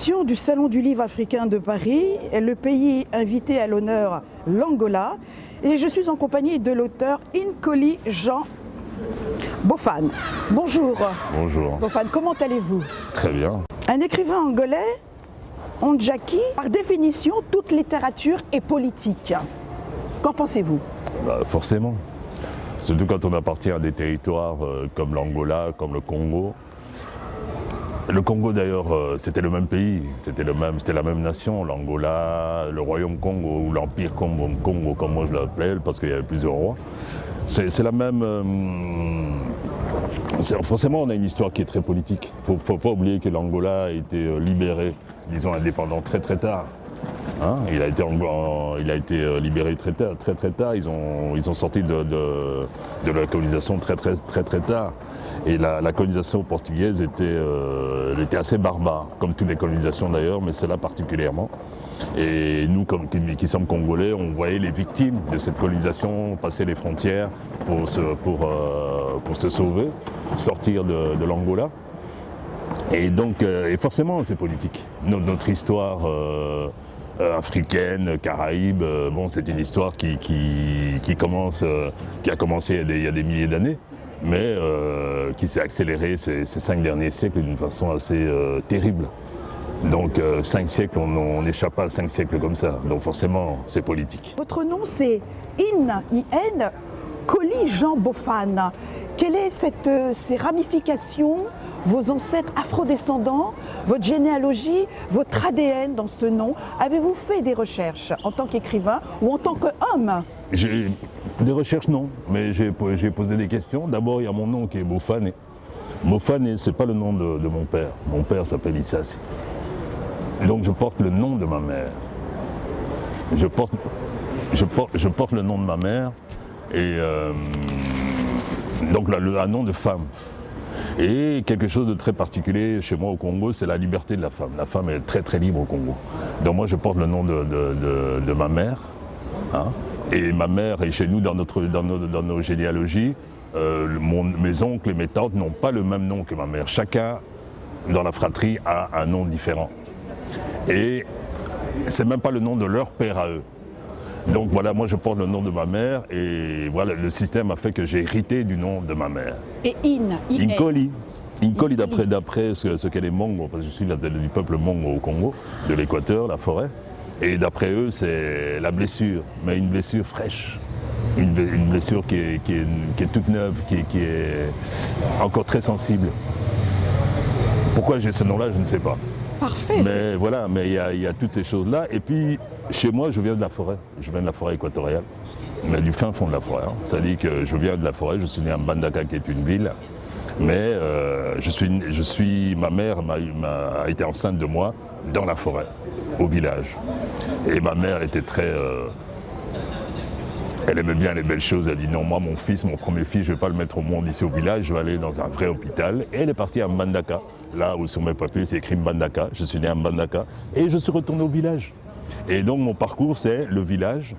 édition du Salon du Livre africain de Paris. Le pays invité à l'honneur, l'Angola. Et je suis en compagnie de l'auteur Nkoli Jean Bofan. Bonjour. Bonjour. Bofan, comment allez-vous? Très bien. Un écrivain angolais, Ondjaki, par définition, toute littérature est politique. Qu'en pensez-vous? Forcément. Surtout quand on appartient à des territoires comme l'Angola, comme le Congo. Le Congo d'ailleurs, c'était le même pays, c'était la même nation, l'Angola, le Royaume Congo ou l'Empire Congo, comme moi je l'appelais, parce qu'il y avait plusieurs rois. C'est la même... forcément, on a une histoire qui est très politique. Il ne faut pas oublier que l'Angola a été libéré, disons indépendant, très tard. Hein, il a été libéré très tard. Ils ont sorti de la colonisation très tard. Et la colonisation portugaise elle était assez barbare, comme toutes les colonisations d'ailleurs, mais celle-là particulièrement. Et nous, qui sommes congolais, on voyait les victimes de cette colonisation passer les frontières pour se sauver, sortir de l'Angola. Et donc, forcément, c'est politique. Notre histoire africaine, Caraïbes, c'est une histoire qui a commencé il y a des milliers d'années, mais qui s'est accélérée ces 5 derniers siècles d'une façon assez terrible. Donc 5 siècles, on n'échappe pas à 5 siècles comme ça, donc forcément c'est politique. Votre nom c'est Nkoli Jean Bofan. Quelles sont ces ramifications, vos ancêtres afrodescendants, votre généalogie, votre ADN dans ce nom? Avez-vous fait des recherches en tant qu'écrivain ou en tant qu'homme? Des recherches non, mais j'ai posé des questions. D'abord il y a mon nom qui est Bofane. Bofane, c'est pas le nom de mon père. Mon père s'appelle Issassi. Donc je porte le nom de ma mère. Je porte le nom de ma mère et donc un nom de femme. Et quelque chose de très particulier chez moi au Congo, c'est la liberté de la femme. La femme est très libre au Congo. Donc moi je porte le nom de ma mère. Hein, et ma mère est chez nous dans nos généalogies. Mes oncles et mes tantes n'ont pas le même nom que ma mère. Chacun dans la fratrie a un nom différent. Et c'est même pas le nom de leur père à eux. Donc voilà, moi je porte le nom de ma mère et voilà, le système a fait que j'ai hérité du nom de ma mère. Et Nkoli. Nkoli d'après ce qu'est les Mongo, parce que je suis du peuple Mongo au Congo, de l'Équateur, la forêt. Et d'après eux, c'est la blessure, mais une blessure fraîche. Une blessure qui est toute neuve, qui est encore très sensible. Pourquoi j'ai ce nom-là, je ne sais pas. Parfait. Mais voilà, mais il y a toutes ces choses-là. Et puis, chez moi, je viens de la forêt. Je viens de la forêt équatoriale, mais du fin fond de la forêt. Hein. Ça dit que je viens de la forêt, je suis né à Mbandaka, qui est une ville. Mais ma mère a été enceinte de moi dans la forêt, au village. Et ma mère était elle aimait bien les belles choses. Elle dit non, moi, mon premier fils, je ne vais pas le mettre au monde ici au village, je vais aller dans un vrai hôpital. Et elle est partie à Mbandaka, là où sur mes papiers c'est écrit Mbandaka. Je suis né à Mbandaka et je suis retourné au village. Et donc mon parcours, c'est le village,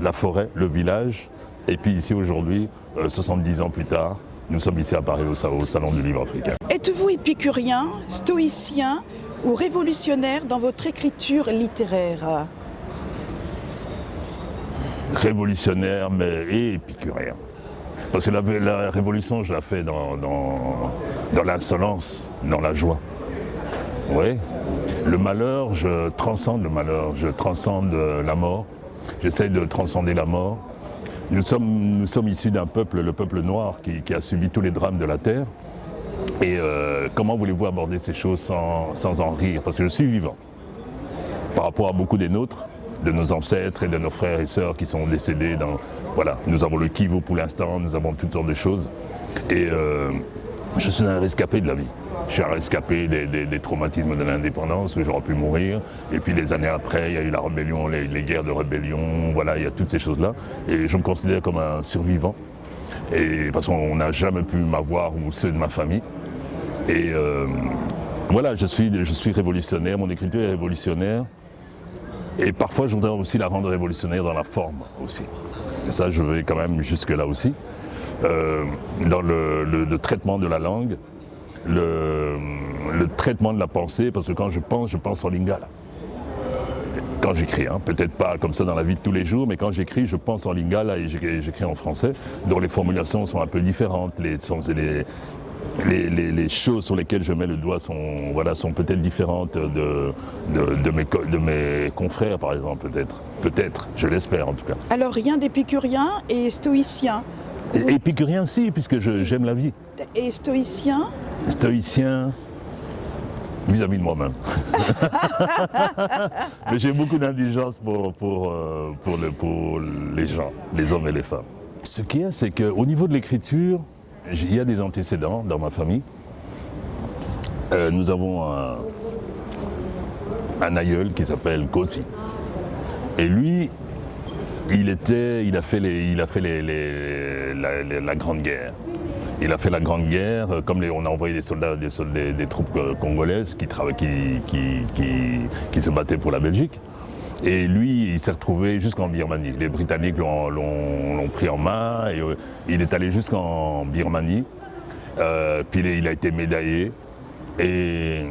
la forêt, le village. Et puis ici aujourd'hui, 70 ans plus tard, nous sommes ici à Paris au Salon du Livre africain. Êtes-vous épicurien, stoïcien ou révolutionnaire dans votre écriture littéraire? Révolutionnaire et épicurien. Parce que la révolution, je la fais dans l'insolence, dans la joie. Oui. Le malheur, je transcende le malheur, je transcende la mort. J'essaie de transcender la mort. Nous sommes issus d'un peuple, le peuple noir, qui a subi tous les drames de la terre. Et comment voulez-vous aborder ces choses sans en rire? Parce que je suis vivant. Par rapport à beaucoup des nôtres, de nos ancêtres et de nos frères et sœurs qui sont décédés voilà, nous avons le Kivu pour l'instant, nous avons toutes sortes de choses. Et je suis un rescapé de la vie. Je suis un rescapé des traumatismes de l'indépendance où j'aurais pu mourir. Et puis les années après, il y a eu la rébellion, les guerres de rébellion, voilà, il y a toutes ces choses-là. Et je me considère comme un survivant. Et parce qu'on n'a jamais pu m'avoir ou ceux de ma famille. Et voilà, je suis révolutionnaire, mon écriture est révolutionnaire. Et parfois, je voudrais aussi la rendre révolutionnaire dans la forme aussi. Et ça, je vais quand même jusque-là aussi. Dans le traitement de la langue, le traitement de la pensée, parce que quand je pense en lingala. Quand j'écris, hein, peut-être pas comme ça dans la vie de tous les jours, mais quand j'écris, je pense en lingala et j'écris en français, dont les formulations sont un peu différentes, les choses sur lesquelles je mets le doigt sont peut-être différentes de mes confrères, par exemple, peut-être, je l'espère en tout cas. Alors rien d'épicurien et stoïcien. Et épicurien si, puisque j'aime la vie. Et stoïcien? Stoïcien vis-à-vis de moi-même. Mais j'ai beaucoup d'indulgence pour les gens, les hommes et les femmes. Ce qu'il y a, c'est qu'au niveau de l'écriture, il y a des antécédents dans ma famille. Nous avons un aïeul qui s'appelle Kossi. Et lui, il a fait la Grande Guerre. Il a fait la Grande Guerre, comme on a envoyé des troupes congolaises qui se battaient pour la Belgique. Et lui, il s'est retrouvé jusqu'en Birmanie. Les Britanniques l'ont pris en main et il est allé jusqu'en Birmanie. Puis il a été médaillé. Et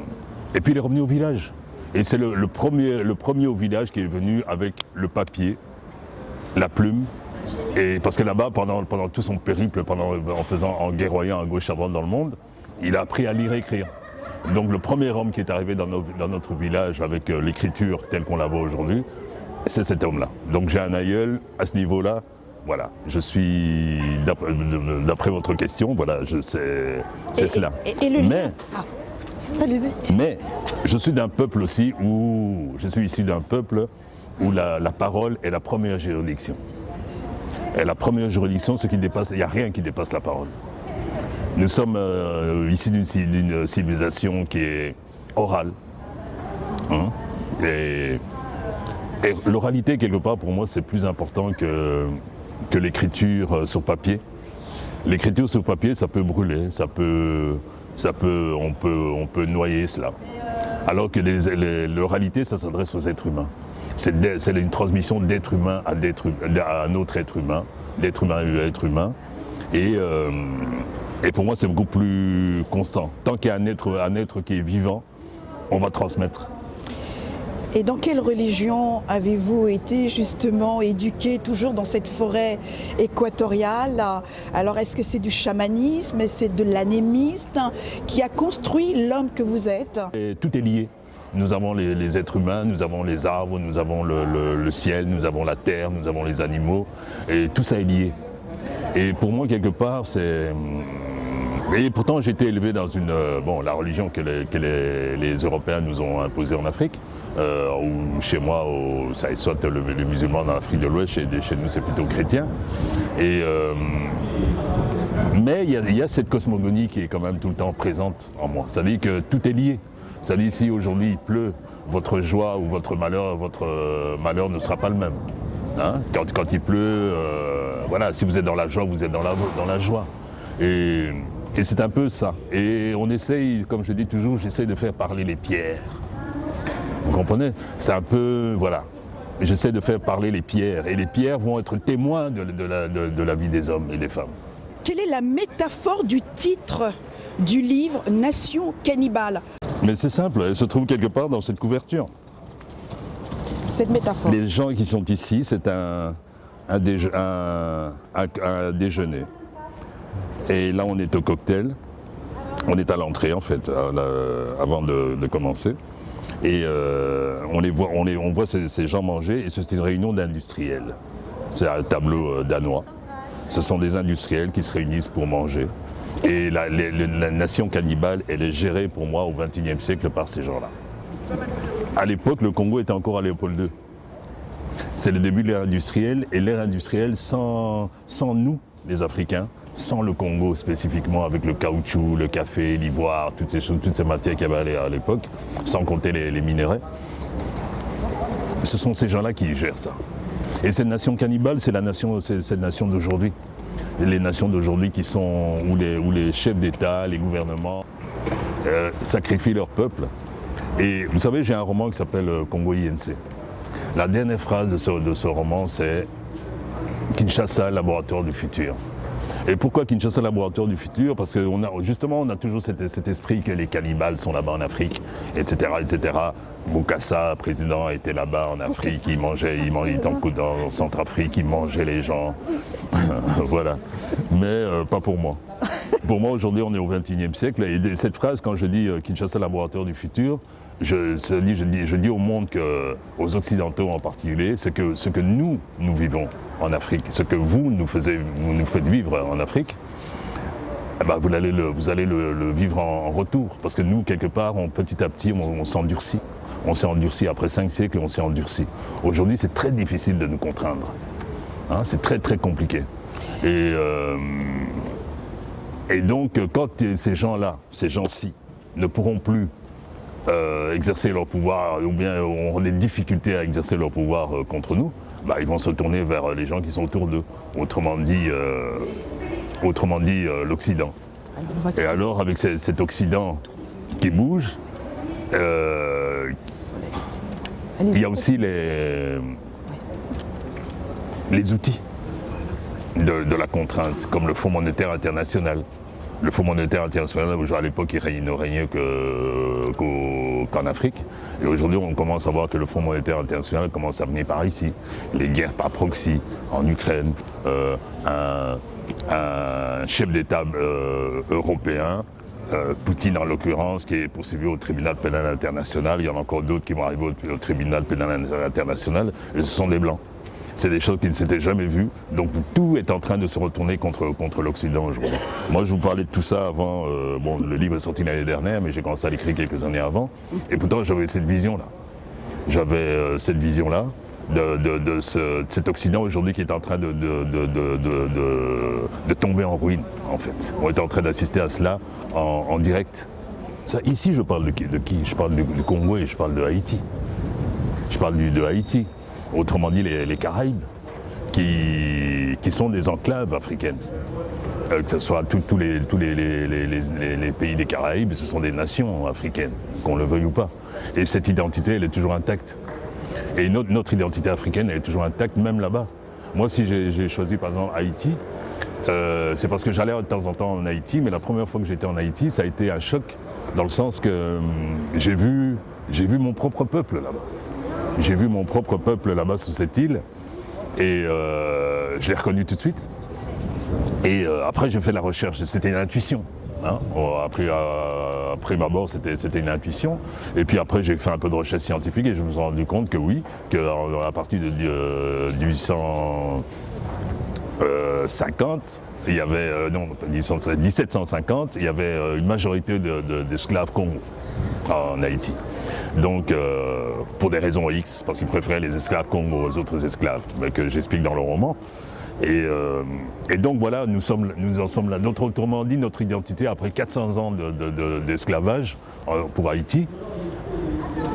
puis il est revenu au village. Et c'est le premier au village qui est venu avec le papier, la plume. Et parce que là-bas, pendant tout son périple, en guerroyant à gauche à droite dans le monde, il a appris à lire et écrire. Donc le premier homme qui est arrivé dans notre village avec l'écriture telle qu'on la voit aujourd'hui, c'est cet homme-là. Donc j'ai un aïeul à ce niveau-là. Voilà, je suis, d'après votre question, voilà, c'est cela. Mais je suis d'un peuple aussi je suis issu d'un peuple où la parole est la première juridiction. Et la première juridiction, il n'y a rien qui dépasse la parole. Nous sommes ici d'une civilisation qui est orale. Hein, et l'oralité, quelque part, pour moi, c'est plus important que l'écriture sur papier. L'écriture sur papier, ça peut brûler, on peut noyer cela. Alors que l'oralité, ça s'adresse aux êtres humains. C'est une transmission d'être humain à un autre être humain, d'être humain à être humain. Et pour moi, c'est beaucoup plus constant. Tant qu'il y a un être qui est vivant, on va transmettre. Et dans quelle religion avez-vous été justement éduqué, toujours dans cette forêt équatoriale? Alors est-ce que c'est du chamanisme, c'est de l'anémisme qui a construit l'homme que vous êtes? Et tout est lié. Nous avons les êtres humains, nous avons les arbres, nous avons le ciel, nous avons la terre, nous avons les animaux, et tout ça est lié. Et pour moi, quelque part, c'est... Et pourtant, j'ai été élevé dans la religion que les Européens nous ont imposée en Afrique, ou chez moi, ça est soit les musulmans dans l'Afrique de l'Ouest, chez nous c'est plutôt chrétien. Mais il y a cette cosmogonie qui est quand même tout le temps présente en moi. Ça veut dire que tout est lié. Ça veut dire si aujourd'hui il pleut, votre joie ou votre malheur ne sera pas le même. Hein, quand il pleut, si vous êtes dans la joie, vous êtes dans la joie. Et c'est un peu ça. Et on essaye, comme je dis toujours, j'essaye de faire parler les pierres. Vous comprenez? C'est un peu, voilà. J'essaie de faire parler les pierres. Et les pierres vont être témoins de la vie des hommes et des femmes. Quelle est la métaphore du titre du livre « Nation cannibale » ? Mais c'est simple, elle se trouve quelque part dans cette couverture. Cette métaphore. Les gens qui sont ici, c'est un déjeuner. Et là, on est au cocktail. On est à l'entrée, en fait, avant de commencer. Et on voit ces gens manger, et c'est une réunion d'industriels. C'est un tableau danois. Ce sont des industriels qui se réunissent pour manger. Et la nation cannibale, elle est gérée pour moi au XXIe siècle par ces gens-là. À l'époque, le Congo était encore à Léopold II. C'est le début de l'ère industrielle, et l'ère industrielle sans nous, les Africains, sans le Congo spécifiquement, avec le caoutchouc, le café, l'ivoire, toutes ces choses, toutes ces matières qu'il y avait à l'époque, sans compter les minéraux. Ce sont ces gens-là qui gèrent ça. Et cette nation cannibale, c'est cette nation d'aujourd'hui. Les nations d'aujourd'hui où les chefs d'État, les gouvernements sacrifient leur peuple. Et vous savez, j'ai un roman qui s'appelle Congo INC. La dernière phrase de ce roman, c'est Kinshasa, laboratoire du futur. Et pourquoi Kinshasa Laboratoire du futur? Parce que justement on a toujours cet esprit que les cannibales sont là-bas en Afrique, etc. etc. Bokassa, président, était là-bas en Afrique, il était en Centrafrique, il mangeait les gens. Voilà. Mais pas pour moi. Pour moi, aujourd'hui, on est au XXIe siècle. Et cette phrase, quand je dis Kinshasa Laboratoire du futur, je dis au monde, aux Occidentaux en particulier, ce que nous vivons en Afrique, ce que vous nous faites vivre en Afrique, eh ben vous allez le vivre en retour. Parce que nous, quelque part, petit à petit, on s'endurcit. On s'est endurci après 5 siècles, on s'est endurci. Aujourd'hui, c'est très difficile de nous contraindre. Hein, c'est très très compliqué. Et donc, quand ces gens-là, ces gens-ci, ne pourront plus exercer leur pouvoir, ou bien auront des difficultés à exercer leur pouvoir contre nous, bah, ils vont se tourner vers les gens qui sont autour d'eux. Autrement dit l'Occident. Et alors, avec cet Occident qui bouge, il y a aussi les outils de la contrainte, comme le Fonds monétaire international. Le Fonds monétaire international, à l'époque, il ne régnait qu'en Afrique. Et aujourd'hui, on commence à voir que le Fonds monétaire international commence à venir par ici. Les guerres par proxy en Ukraine, un chef d'État européen, Poutine en l'occurrence, qui est poursuivi au tribunal pénal international. Il y en a encore d'autres qui vont arriver au tribunal pénal international. Et ce sont des Blancs. C'est des choses qui ne s'étaient jamais vues. Donc tout est en train de se retourner contre l'Occident aujourd'hui. Moi, je vous parlais de tout ça avant. Bon, le livre est sorti l'année dernière, mais j'ai commencé à l'écrire quelques années avant. Et pourtant, j'avais cette vision-là. J'avais cette vision-là de cet Occident aujourd'hui qui est en train de tomber en ruine, en fait. On est en train d'assister à cela en direct. Ça, ici, je parle de qui? Je parle du Congo et je parle de Haïti. Je parle de Haïti. Autrement dit, les Caraïbes, qui sont des enclaves africaines. Que ce soit tous les pays des Caraïbes, ce sont des nations africaines, qu'on le veuille ou pas. Et cette identité, elle est toujours intacte. Et notre identité africaine, elle est toujours intacte, même là-bas. Moi, si j'ai choisi, par exemple, Haïti, c'est parce que j'allais de temps en temps en Haïti, mais la première fois que j'étais en Haïti, ça a été un choc, dans le sens que j'ai vu mon propre peuple là-bas. J'ai vu mon propre peuple là-bas sur cette île et je l'ai reconnu tout de suite. Et après, j'ai fait la recherche, c'était une intuition. Hein. Après ma mort, c'était une intuition. Et puis après, j'ai fait un peu de recherche scientifique et je me suis rendu compte que oui, qu'à partir de 1850, il y avait, 1750, il y avait une majorité d'esclaves Congo en Haïti. Donc, pour des raisons X, parce qu'ils préféraient les esclaves Congo aux autres esclaves, mais que j'explique dans le roman. Et donc voilà, nous en sommes là. Autrement dit, notre identité, après 400 ans d'esclavage pour Haïti,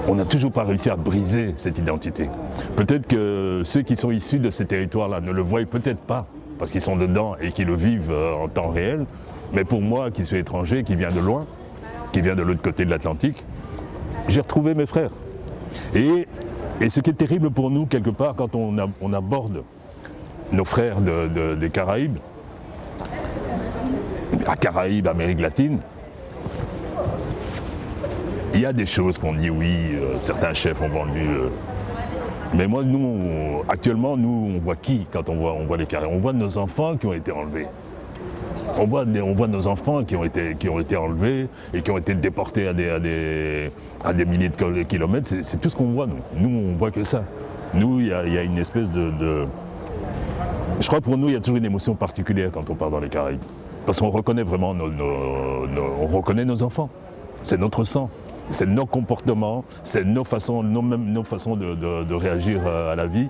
on n'a toujours pas réussi à briser cette identité. Peut-être que ceux qui sont issus de ces territoires-là ne le voient peut-être pas, parce qu'ils sont dedans et qu'ils le vivent en temps réel. Mais pour moi, qui suis étranger, qui viens de loin, qui viens de l'autre côté de l'Atlantique, j'ai retrouvé mes frères. Et ce qui est terrible pour nous, quelque part, quand on aborde nos frères des Caraïbes, à Caraïbes, Amérique latine, il y a des choses qu'on dit, oui, certains chefs ont vendu. Mais moi, actuellement, on voit qui quand on voit les Caraïbes? On voit nos enfants qui ont été enlevés. On voit nos enfants qui ont été enlevés et qui ont été déportés à des milliers de kilomètres. C'est tout ce qu'on voit, nous. Nous, on voit que ça. Nous, il y a une espèce de... Je crois que pour nous, il y a toujours une émotion particulière quand on part dans les Caraïbes. Parce qu'on reconnaît vraiment on reconnaît nos enfants. C'est notre sang. C'est nos comportements, c'est nos façons de réagir à la vie.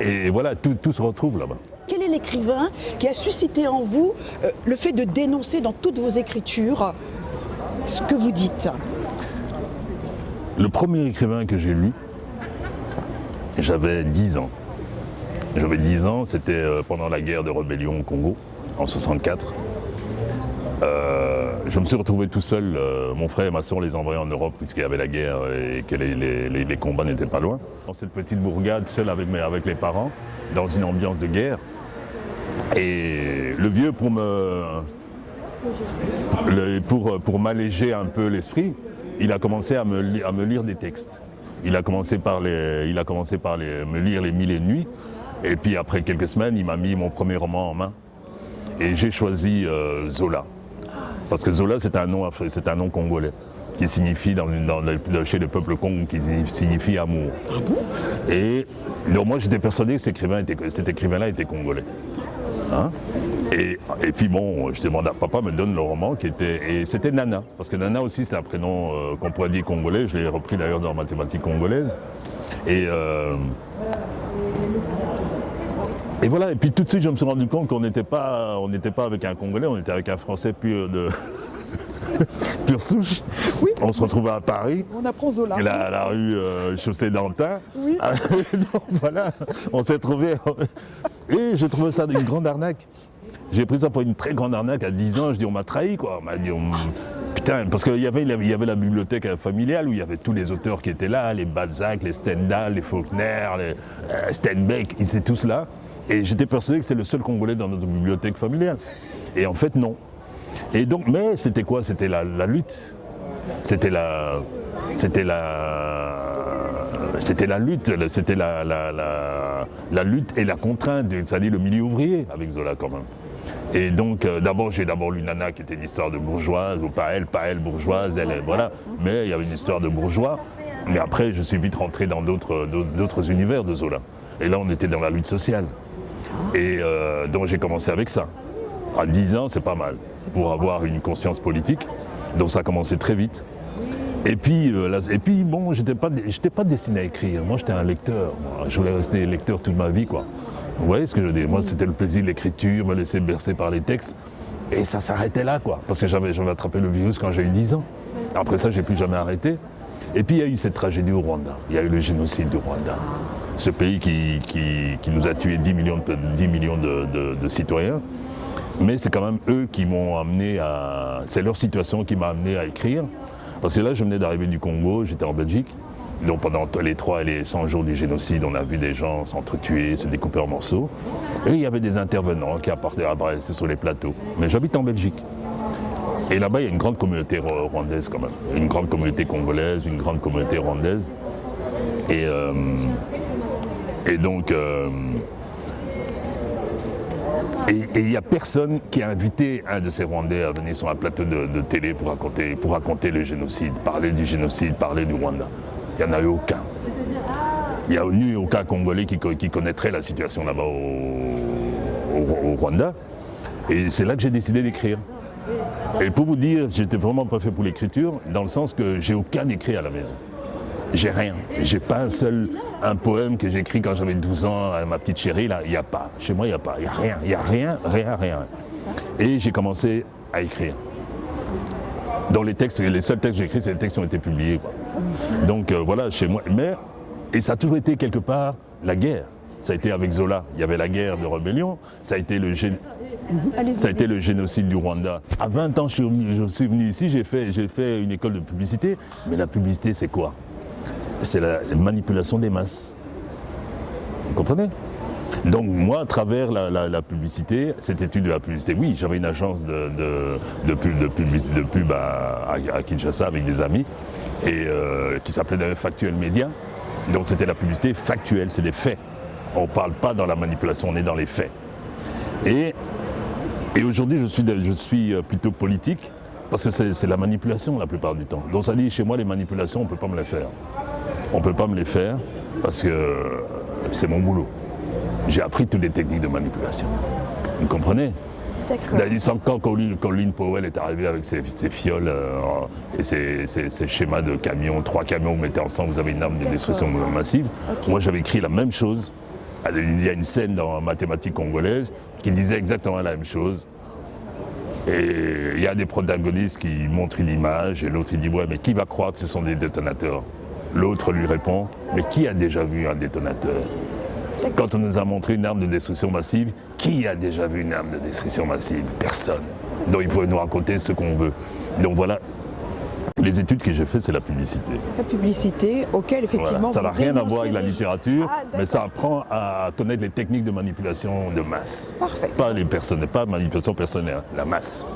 Et voilà, tout se retrouve là-bas. Quel est l'écrivain qui a suscité en vous le fait de dénoncer dans toutes vos écritures ce que vous dites? Le premier écrivain que j'ai lu, j'avais 10 ans. J'avais 10 ans, c'était pendant la guerre de rébellion au Congo, en 64. Je me suis retrouvé tout seul, mon frère et ma soeur les envoyaient en Europe puisqu'il y avait la guerre et que les combats n'étaient pas loin. Dans cette petite bourgade, seul avec mes parents, dans une ambiance de guerre, Et le vieux, pour m'alléger un peu l'esprit, il a commencé à me lire des textes. Il a commencé par me lire les Mille et une nuits. Et puis après quelques semaines, il m'a mis mon premier roman en main. Et j'ai choisi Zola. Parce que Zola, c'est un nom congolais qui signifie chez le peuple Congo, qui signifie amour. Ah bon? Et donc moi j'étais persuadé que cet écrivain-là était congolais. Hein? Et puis bon, je demande à papa me donne le roman et c'était Nana, parce que Nana aussi c'est un prénom qu'on pourrait dire congolais, je l'ai repris d'ailleurs dans la mathématique congolaise. Et voilà, et puis tout de suite je me suis rendu compte qu'on n'était pas avec un Congolais, on était avec un Français pur souche. Oui. On se retrouvait à Paris. On apprend Zola. La rue Chaussée-d'Antin. Oui. Donc voilà, on s'est trouvés. Et j'ai trouvé ça une grande arnaque. J'ai pris ça pour une très grande arnaque à 10 ans. Je dis, on m'a trahi, quoi. On m'a dit, putain, parce qu'il y avait la bibliothèque familiale où il y avait tous les auteurs qui étaient là, les Balzac, les Stendhal, les Faulkner, les Steinbeck, ils étaient tous là. Et j'étais persuadé que c'est le seul Congolais dans notre bibliothèque familiale. Et en fait, non. Et donc, mais c'était quoi? C'était la lutte. C'était la lutte, c'était la lutte et la contrainte, c'est-à-dire le milieu ouvrier avec Zola quand même. Et donc j'ai d'abord lu Nana qui était une histoire de bourgeoise, ou pas elle bourgeoise, elle, voilà. Mais il y avait une histoire de bourgeois. Mais après, je suis vite rentré dans d'autres univers de Zola. Et là, on était dans la lutte sociale. Et donc j'ai commencé avec ça. À 10 ans, c'est pas mal pour avoir une conscience politique. Donc ça a commencé très vite. Et puis bon, j'étais pas destiné à écrire. Moi, j'étais un lecteur. Moi. Je voulais rester lecteur toute ma vie, quoi. Vous voyez ce que je veux dire? Moi, c'était le plaisir de l'écriture, me laisser bercer par les textes. Et ça s'arrêtait là, quoi. Parce que j'avais attrapé le virus quand j'ai eu 10 ans. Après ça, j'ai plus jamais arrêté. Et puis, il y a eu cette tragédie au Rwanda. Il y a eu le génocide du Rwanda. Ce pays qui nous a tué 10 millions de citoyens. Mais c'est quand même eux qui m'ont amené à... C'est leur situation qui m'a amené à écrire. Parce que là, je venais d'arriver du Congo, j'étais en Belgique. Donc pendant les 3 et les 100 jours du génocide, on a vu des gens s'entretuer, se découper en morceaux. Et il y avait des intervenants qui apportaient à Brest sur les plateaux. Mais j'habite en Belgique. Et là-bas, il y a une grande communauté rwandaise quand même. Une grande communauté congolaise, une grande communauté rwandaise. Et donc... Et il n'y a personne qui a invité un de ces Rwandais à venir sur un plateau de télé pour raconter le génocide, parler du génocide, parler du Rwanda. Il n'y en a eu aucun. Il n'y a eu aucun Congolais qui connaîtrait la situation là-bas au Rwanda. Et c'est là que j'ai décidé d'écrire. Et pour vous dire, j'étais vraiment pas fait pour l'écriture, dans le sens que j'ai aucun écrit à la maison. J'ai rien. J'ai pas un poème que j'ai écrit quand j'avais 12 ans à ma petite chérie, là, il n'y a pas. Chez moi, il n'y a pas. Il n'y a rien. Il n'y a rien. Et j'ai commencé à écrire. Dans les seuls textes que j'ai écrits, c'est les textes qui ont été publiés, quoi. Donc voilà, chez moi. Et ça a toujours été quelque part la guerre. Ça a été avec Zola. Il y avait la guerre de rébellion. Ça a été le génocide du Rwanda. À 20 ans, je suis venu ici, j'ai fait une école de publicité. Mais la publicité, c'est quoi? C'est la manipulation des masses. Vous comprenez? Donc moi, à travers la publicité, cette étude de la publicité, oui, j'avais une agence de pub à Kinshasa avec des amis, et qui s'appelait Factuel Média. Donc c'était la publicité factuelle, c'est des faits. On ne parle pas dans la manipulation, on est dans les faits. Et aujourd'hui, je suis plutôt politique, parce que c'est la manipulation la plupart du temps. Donc ça dit, chez moi, les manipulations, on ne peut pas me les faire. On ne peut pas me les faire parce que c'est mon boulot. J'ai appris toutes les techniques de manipulation. Vous comprenez? D'accord. Quand Colin Powell est arrivé avec ses fioles et ses schémas de camions, 3 camions, vous mettez ensemble, vous avez une arme de destruction massive. Okay. Moi, j'avais écrit la même chose. Il y a une scène dans Mathématiques congolaise qui disait exactement la même chose. Et il y a des protagonistes qui montrent une image et l'autre il dit « Ouais, mais qui va croire que ce sont des détonateurs ?» L'autre lui répond « Mais qui a déjà vu un détonateur ?» Quand on nous a montré une arme de destruction massive, qui a déjà vu une arme de destruction massive? Personne. Donc il faut nous raconter ce qu'on veut. Donc voilà, Les études que j'ai faites, c'est la publicité. La publicité, auquel effectivement Voilà. Ça n'a vous rien à dénoncez voir avec la des- littérature, Ah, mais ça d'accord. apprend à connaître les techniques de manipulation de masse. Parfait. Pas les personnes, pas manipulation personnelle, la masse.